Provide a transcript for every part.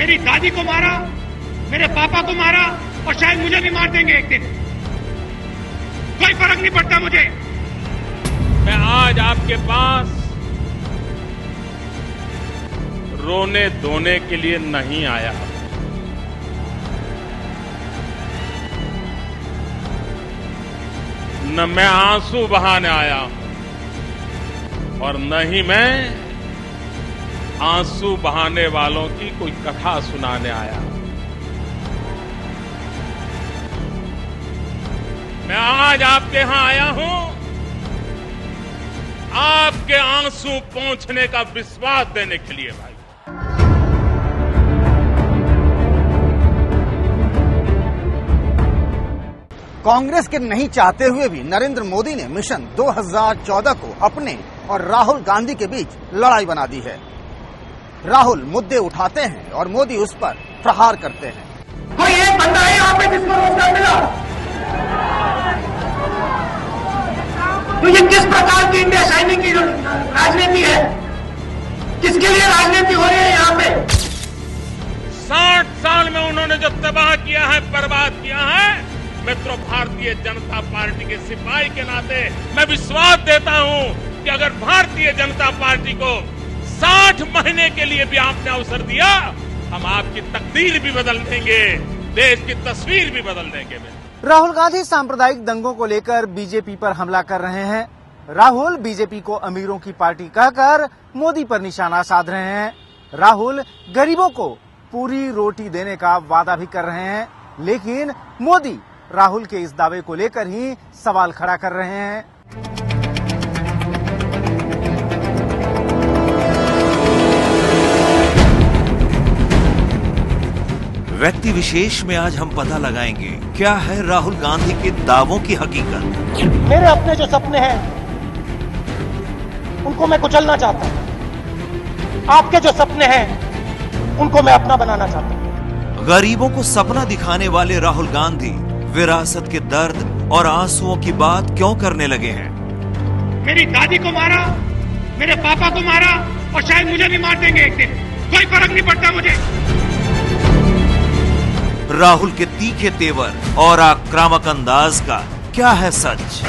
मेरी दादी को मारा, मेरे पापा को मारा और शायद मुझे भी मार देंगे एक दिन। कोई फर्क नहीं पड़ता मुझे। मैं आज आपके पास रोने धोने के लिए नहीं आया, न मैं आंसू बहाने आया और न ही मैं आंसू बहाने वालों की कोई कथा सुनाने आया। मैं आज आपके यहां आया हूं आपके आंसू पोंछने का विश्वास देने के लिए भाई। कांग्रेस के नहीं चाहते हुए भी नरेंद्र मोदी ने मिशन 2014 को अपने और राहुल गांधी के बीच लड़ाई बना दी है। राहुल मुद्दे उठाते हैं और मोदी उस पर प्रहार करते हैं। कोई एक बंदा है यहाँ पे जिसको रोजगार मिला? तो ये किस प्रकार की इंडिया शाइनिंग की राजनीति है? किसके लिए राजनीति हो रही है यहाँ पे? 60 साल में उन्होंने जो तबाह किया है, बर्बाद किया है, मित्रों, भारतीय जनता पार्टी के सिपाही के नाते मैं विश्वास देता हूं कि अगर भारतीय जनता पार्टी को 60 महीने के लिए भी आपने अवसर दिया, हम आपकी तकदीर भी बदल देंगे, देश की तस्वीर भी बदल देंगे। राहुल गांधी सांप्रदायिक दंगों को लेकर बीजेपी पर हमला कर रहे हैं। राहुल बीजेपी को अमीरों की पार्टी कहकर मोदी पर निशाना साध रहे हैं। राहुल गरीबों को पूरी रोटी देने का वादा भी कर रहे हैं, लेकिन मोदी राहुल के इस दावे को लेकर ही सवाल खड़ा कर रहे हैं। व्यक्ति विशेष में आज हम पता लगाएंगे क्या है राहुल गांधी के दावों की हकीकत। मेरे अपने जो सपने हैं उनको मैं कुचलना चाहता हूं। आपके जो सपने हैं उनको मैं अपना बनाना चाहता हूं। गरीबों को सपना दिखाने वाले राहुल गांधी विरासत के दर्द और आंसुओं की बात क्यों करने लगे हैं? मेरी दादी को मारा, मेरे पापा को मारा और शायद मुझे भी मार देंगे एक दिन। कोई फर्क नहीं पड़ता मुझे। राहुल के तीखे तेवर और आक्रामक अंदाज का क्या है सच?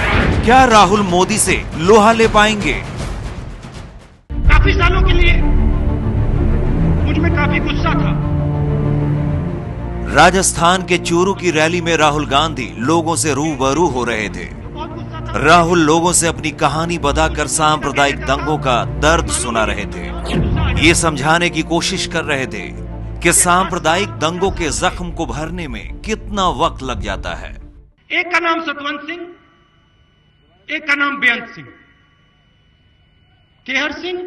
क्या राहुल मोदी से लोहा ले पाएंगे? काफी सालों के लिए मुझ में काफी गुस्सा था। राजस्थान के चूरू की रैली में राहुल गांधी लोगों से रूबरू हो रहे थे। राहुल लोगों से अपनी कहानी बताकर सांप्रदायिक दंगों का दर्द सुना रहे थे। ये समझाने की कोशिश कर रहे थे कि सांप्रदायिक दंगों के जख्म को भरने में कितना वक्त लग जाता है। एक का नाम सतवंत सिंह, एक का नाम बेअंत सिंह, केहर सिंह,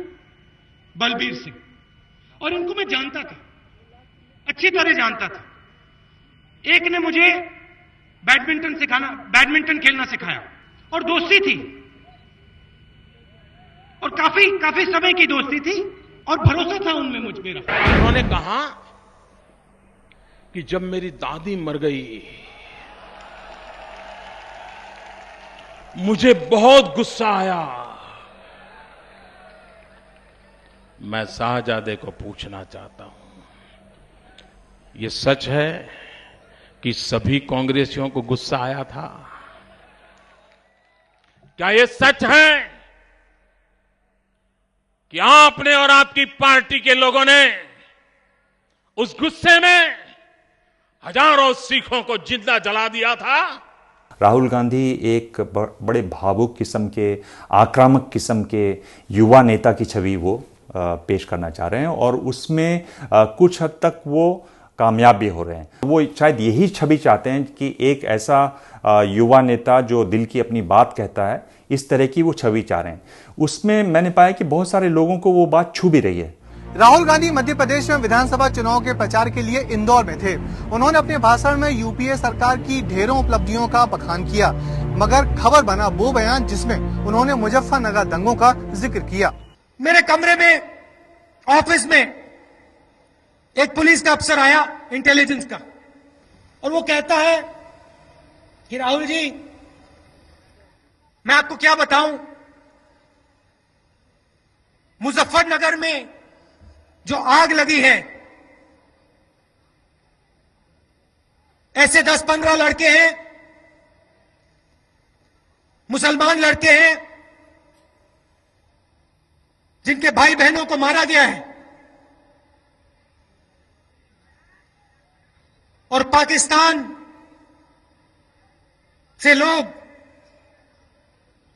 बलबीर सिंह, और इनको मैं जानता था, अच्छी तरह जानता था। एक ने मुझे बैडमिंटन खेलना सिखाया और दोस्ती थी, और काफी समय की दोस्ती थी और भरोसा था उनमें मुझ मेरा। उन्होंने कहा कि जब मेरी दादी मर गई मुझे बहुत गुस्सा आया। मैं शाहजादे को पूछना चाहता हूं, ये सच है कि सभी कांग्रेसियों को गुस्सा आया था? क्या ये सच है कि आपने और आपकी पार्टी के लोगों ने उस गुस्से में हजारों सिखों को जिंदा जला दिया था? राहुल गांधी एक बड़े भावुक किस्म के, आक्रामक किस्म के युवा नेता की छवि वो पेश करना चाह रहे हैं और उसमें कुछ हद तक वो कामयाब भी हो रहे हैं। वो शायद यही छवि चाहते हैं कि एक ऐसा युवा नेता जो दिल की अपनी बात कहता है, इस तरह की वो छवि चाह रहे हैं। उसमें मैंने पाया कि बहुत सारे लोगों को वो बात छू भी रही है। राहुल गांधी मध्य प्रदेश में विधानसभा चुनाव के प्रचार के लिए इंदौर में थे। उन्होंने अपने भाषण में यूपीए सरकार की ढेरों उपलब्धियों का बखान किया, मगर खबर बना वो बयान जिसमें उन्होंने मुजफ्फरनगर दंगों का जिक्र किया। मेरे कमरे में, ऑफिस में एक पुलिस का अफसर आया, इंटेलिजेंस का, और वो कहता है कि राहुल जी, मैं आपको क्या बताऊं, मुजफ्फरनगर में जो आग लगी है ऐसे 10-15 लड़के हैं, मुसलमान लड़के हैं, जिनके भाई बहनों को मारा गया है और पाकिस्तान से लोग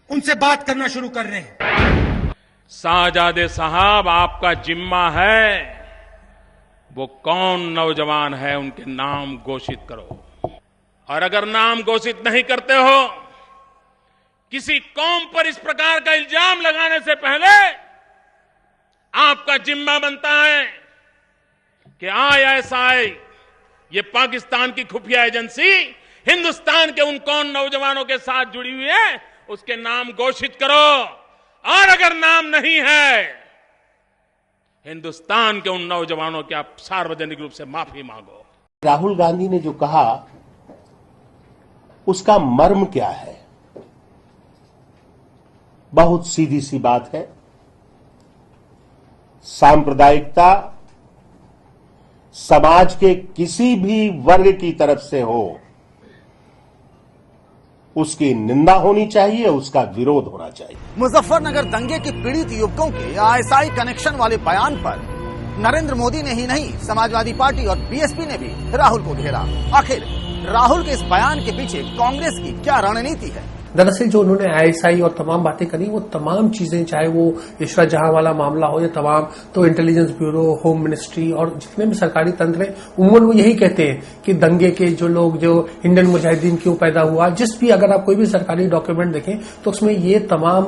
उनसे बात करना शुरू कर रहे हैं। शाहजादे साहब, आपका जिम्मा है, वो कौन नौजवान है उनके नाम घोषित करो। और अगर नाम घोषित नहीं करते हो, किसी कौम पर इस प्रकार का इल्जाम लगाने से पहले आपका जिम्मा बनता है कि ISI, ये पाकिस्तान की खुफिया एजेंसी, हिंदुस्तान के उन कौन नौजवानों के साथ जुड़ी हुई है, उसके नाम घोषित करो। और अगर नाम नहीं है, हिंदुस्तान के उन नौजवानों की आप सार्वजनिक रूप से माफी मांगो। राहुल गांधी ने जो कहा उसका मर्म क्या है? बहुत सीधी सी बात है। सांप्रदायिकता समाज के किसी भी वर्ग की तरफ से हो, उसकी निंदा होनी चाहिए, उसका विरोध होना चाहिए। मुजफ्फरनगर दंगे के पीड़ित युवकों के ISI कनेक्शन वाले बयान पर नरेंद्र मोदी ने ही नहीं, समाजवादी पार्टी और BSP ने भी राहुल को घेरा। आखिर राहुल के इस बयान के पीछे कांग्रेस की क्या रणनीति है? दरअसल जो उन्होंने ISI और तमाम बातें करी, वो तमाम चीजें, चाहे वो इशरत जहां वाला मामला हो या तमाम, तो इंटेलिजेंस ब्यूरो, होम मिनिस्ट्री और जितने भी सरकारी तंत्र हैं, उमूमन वो यही कहते हैं कि दंगे के जो लोग, जो इंडियन मुजाहिदीन क्यों पैदा हुआ, जिस भी अगर आप कोई भी सरकारी डॉक्यूमेंट देखें तो उसमें ये तमाम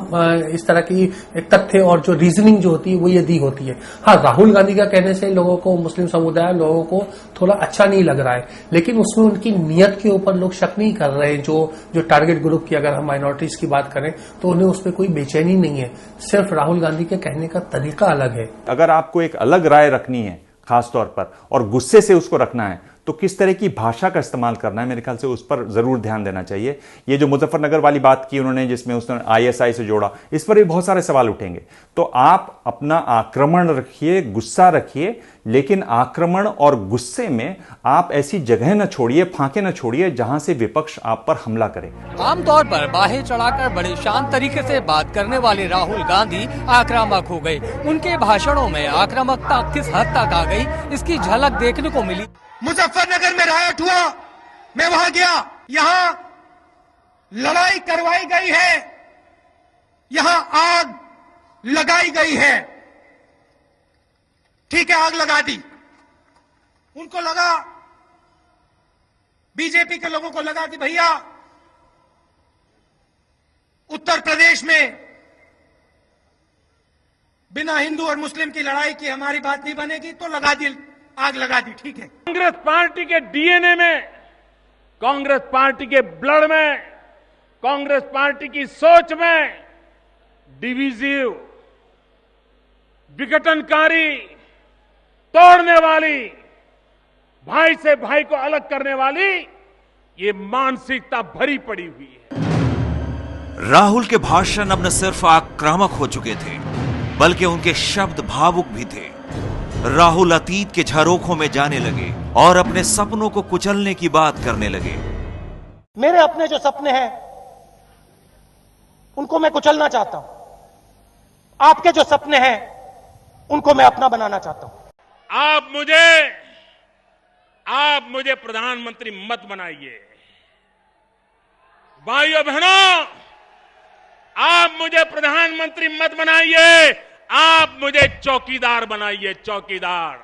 इस तरह की तथ्य और जो रीजनिंग जो होती है वो ये दी होती है। हाँ, राहुल गांधी का कहने से लोगों को, मुस्लिम समुदाय लोगों को थोड़ा अच्छा नहीं लग रहा है, लेकिन उसमें उनकी नीयत के ऊपर लोग शक नहीं कर रहे हैं। जो टारगेट ग्रुप की अगर हम माइनॉरिटीज की बात करें तो उन्हें उसमें कोई बेचैनी नहीं है, सिर्फ राहुल गांधी के कहने का तरीका अलग है। अगर आपको एक अलग राय रखनी है खास तौर पर और गुस्से से उसको रखना है, तो किस तरह की भाषा का इस्तेमाल करना है, मेरे ख्याल से उस पर जरूर ध्यान देना चाहिए। ये जो मुजफ्फरनगर वाली बात की उन्होंने, जिसमें उसने ISI से जोड़ा, इस पर भी बहुत सारे सवाल उठेंगे। तो आप अपना आक्रमण रखिए, गुस्सा रखिए, लेकिन आक्रमण और गुस्से में आप ऐसी जगह न छोड़िए, फांके न छोड़िए जहां से विपक्ष आप पर हमला करे। आमतौर पर बाहें चढ़ाकर बड़े शांत तरीके से बात करने वाले राहुल गांधी आक्रामक हो गए। उनके भाषणों में आक्रामकता किस हद तक आ गई, इसकी झलक देखने को मिली। मुजफ्फरनगर में रायट हुआ, मैं वहां गया, यहां लड़ाई करवाई गई है, यहां आग लगाई गई है। ठीक है, आग लगा दी, उनको लगा, बीजेपी के लोगों को लगा कि भैया उत्तर प्रदेश में बिना हिंदू और मुस्लिम की लड़ाई की हमारी बात नहीं बनेगी, तो लगा दी, आग लगा दी। ठीक है, कांग्रेस पार्टी के DNA में, कांग्रेस पार्टी के ब्लड में, कांग्रेस पार्टी की सोच में डिविजिव, विघटनकारी, तोड़ने वाली, भाई से भाई को अलग करने वाली ये मानसिकता भरी पड़ी हुई है। राहुल के भाषण अब न सिर्फ आक्रामक हो चुके थे, बल्कि उनके शब्द भावुक भी थे। राहुल अतीत के झरोखों में जाने लगे और अपने सपनों को कुचलने की बात करने लगे। मेरे अपने जो सपने हैं उनको मैं कुचलना चाहता हूं। आपके जो सपने हैं उनको मैं अपना बनाना चाहता हूं। आप मुझे प्रधानमंत्री मत बनाइए। भाइयों बहनों, आप मुझे प्रधानमंत्री मत बनाइए, आप मुझे चौकीदार बनाइए, चौकीदार।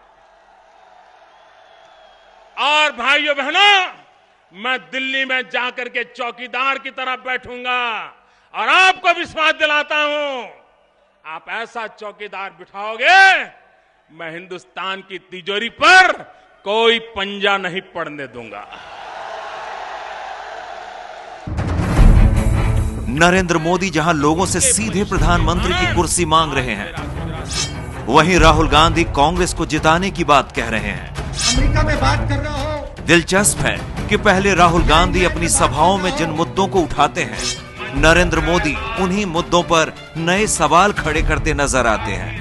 और भाइयों बहनों, मैं दिल्ली में जाकर के चौकीदार की तरह बैठूंगा और आपको विश्वास दिलाता हूं, आप ऐसा चौकीदार बिठाओगे, मैं हिंदुस्तान की तिजोरी पर कोई पंजा नहीं पड़ने दूंगा। नरेंद्र मोदी जहां लोगों से सीधे प्रधानमंत्री की कुर्सी मांग रहे हैं, वहीं राहुल गांधी कांग्रेस को जिताने की बात कह रहे हैं। अमेरिका में बात कर रहा हूं। दिलचस्प है कि पहले राहुल गांधी अपनी सभाओं में जिन मुद्दों को उठाते हैं, नरेंद्र मोदी उन्हीं मुद्दों पर नए सवाल खड़े करते नजर आते हैं।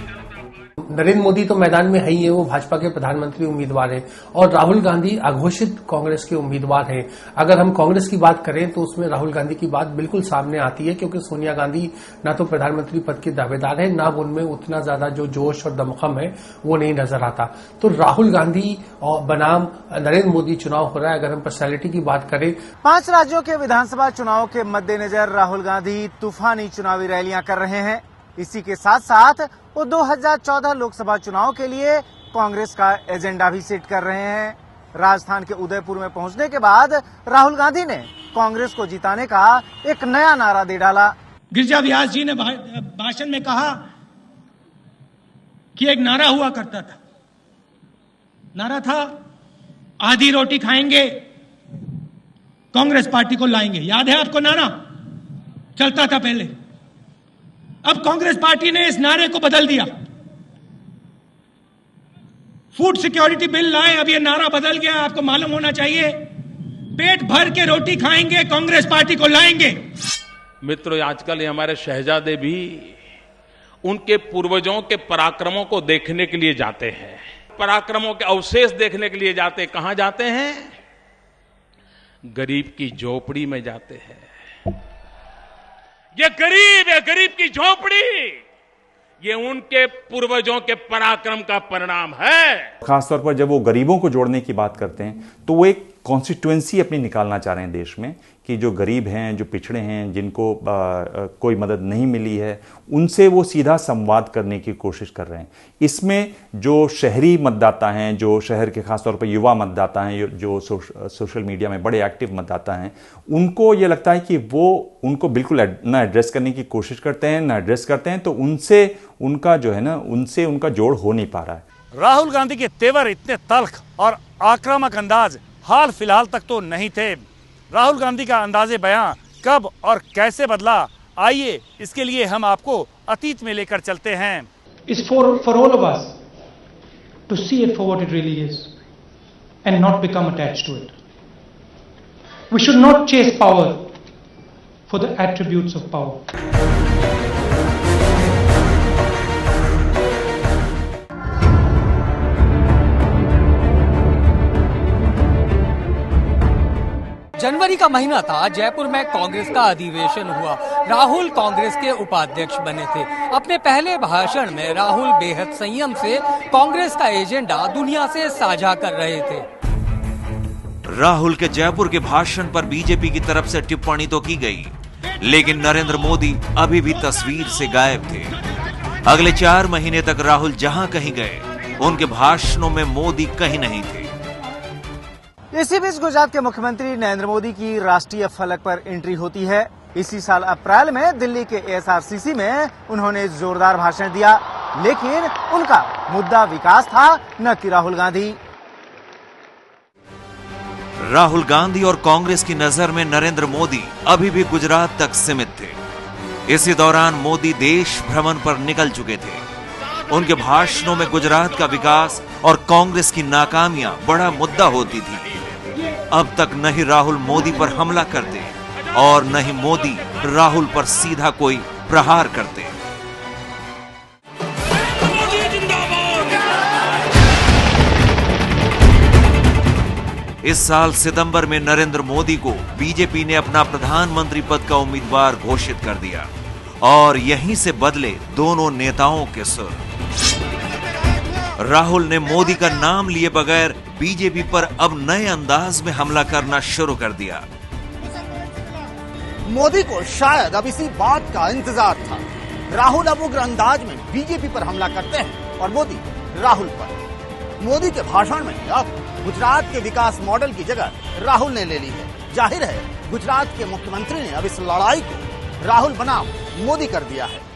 नरेंद्र मोदी तो मैदान में है ही है, वो भाजपा के प्रधानमंत्री उम्मीदवार हैं और राहुल गांधी अघोषित कांग्रेस के उम्मीदवार हैं। अगर हम कांग्रेस की बात करें तो उसमें राहुल गांधी की बात बिल्कुल सामने आती है, क्योंकि सोनिया गांधी ना तो प्रधानमंत्री पद की दावेदार है, ना उनमें उतना ज्यादा जो जोश और दमखम है वो नहीं नजर आता। तो राहुल गांधी और बनाम नरेंद्र मोदी चुनाव हो रहा है। अगर हम पर्सनैलिटी की बात करें, 5 राज्यों के विधानसभा चुनाव के मद्देनजर राहुल गांधी तूफानी चुनावी रैलियां कर रहे हैं। इसी के साथ साथ वो 2014 लोकसभा चुनाव के लिए कांग्रेस का एजेंडा भी सेट कर रहे हैं। राजस्थान के उदयपुर में पहुंचने के बाद राहुल गांधी ने कांग्रेस को जिताने का एक नया नारा दे डाला। गिरिजा व्यास जी ने भाषण में कहा कि एक नारा हुआ करता था, नारा था आधी रोटी खाएंगे कांग्रेस पार्टी को लाएंगे। याद है आपको नारा? चलता था पहले। अब कांग्रेस पार्टी ने इस नारे को बदल दिया, फूड सिक्योरिटी बिल लाए। अब ये नारा बदल गया, आपको मालूम होना चाहिए। पेट भर के रोटी खाएंगे कांग्रेस पार्टी को लाएंगे। मित्रों, आजकल हमारे शहजादे भी उनके पूर्वजों के पराक्रमों को देखने के लिए जाते हैं, पराक्रमों के अवशेष देखने के लिए जाते हैं। कहां जाते हैं? गरीब की झोपड़ी में जाते हैं। ये गरीब की झोपड़ी, ये उनके पूर्वजों के पराक्रम का परिणाम है। खासतौर पर जब वो गरीबों को जोड़ने की बात करते हैं तो वो एक कॉन्स्टिट्यूएंसी अपनी निकालना चाह रहे हैं देश में, कि जो गरीब हैं, जो पिछड़े हैं, जिनको कोई मदद नहीं मिली है, उनसे वो सीधा संवाद करने की कोशिश कर रहे हैं। इसमें जो शहरी मतदाता हैं, जो शहर के खासतौर पर युवा मतदाता हैं, जो सोशल मीडिया में बड़े एक्टिव मतदाता हैं, उनको ये लगता है कि वो उनको बिल्कुल ना एड्रेस करने की कोशिश करते हैं, ना एड्रेस करते हैं, तो उनसे उनका जो है ना, उनसे उनका जोड़ हो नहीं पा रहा है। राहुल गांधी के तेवर इतने तल्ख और आक्रामक अंदाज हाल फिलहाल तक तो नहीं थे। राहुल गांधी का अंदाजे बयां कब और कैसे बदला, आइए इसके लिए हम आपको अतीत में लेकर चलते हैं। It's for all of us to see it for what it really is and not become attached to it. We should not chase power for the attributes of power. जनवरी का महीना था, जयपुर में कांग्रेस का अधिवेशन हुआ। राहुल कांग्रेस के उपाध्यक्ष बने थे। अपने पहले भाषण में राहुल बेहद संयम से कांग्रेस का एजेंडा दुनिया से साझा कर रहे थे। राहुल के जयपुर के भाषण पर बीजेपी की तरफ से टिप्पणी तो की गई, लेकिन नरेंद्र मोदी अभी भी तस्वीर से गायब थे। अगले 4 महीने तक राहुल जहां कहीं गए, उनके भाषणों में मोदी कहीं नहीं थे। इसी बीच गुजरात के मुख्यमंत्री नरेंद्र मोदी की राष्ट्रीय फलक पर एंट्री होती है। इसी साल अप्रैल में दिल्ली के एसआरसीसी में उन्होंने जोरदार भाषण दिया, लेकिन उनका मुद्दा विकास था, न कि राहुल गांधी। राहुल गांधी और कांग्रेस की नजर में नरेंद्र मोदी अभी भी गुजरात तक सीमित थे। इसी दौरान मोदी देश भ्रमण पर निकल चुके थे। उनके भाषणों में गुजरात का विकास और कांग्रेस की नाकामियां बड़ा मुद्दा होती थी। अब तक न ही राहुल मोदी पर हमला करते और न ही मोदी राहुल पर सीधा कोई प्रहार करते। इस साल सितंबर में नरेंद्र मोदी को बीजेपी ने अपना प्रधानमंत्री पद का उम्मीदवार घोषित कर दिया और यहीं से बदले दोनों नेताओं के सुर। राहुल ने मोदी का नाम लिए बगैर बीजेपी पर अब नए अंदाज में हमला करना शुरू कर दिया। मोदी को शायद अब इसी बात का इंतजार था। राहुल अब उग्र अंदाज में बीजेपी पर हमला करते हैं और मोदी राहुल पर। मोदी के भाषण में अब गुजरात के विकास मॉडल की जगह राहुल ने ले ली है। जाहिर है गुजरात के मुख्यमंत्री ने अब इस लड़ाई को राहुल बनाम मोदी कर दिया है।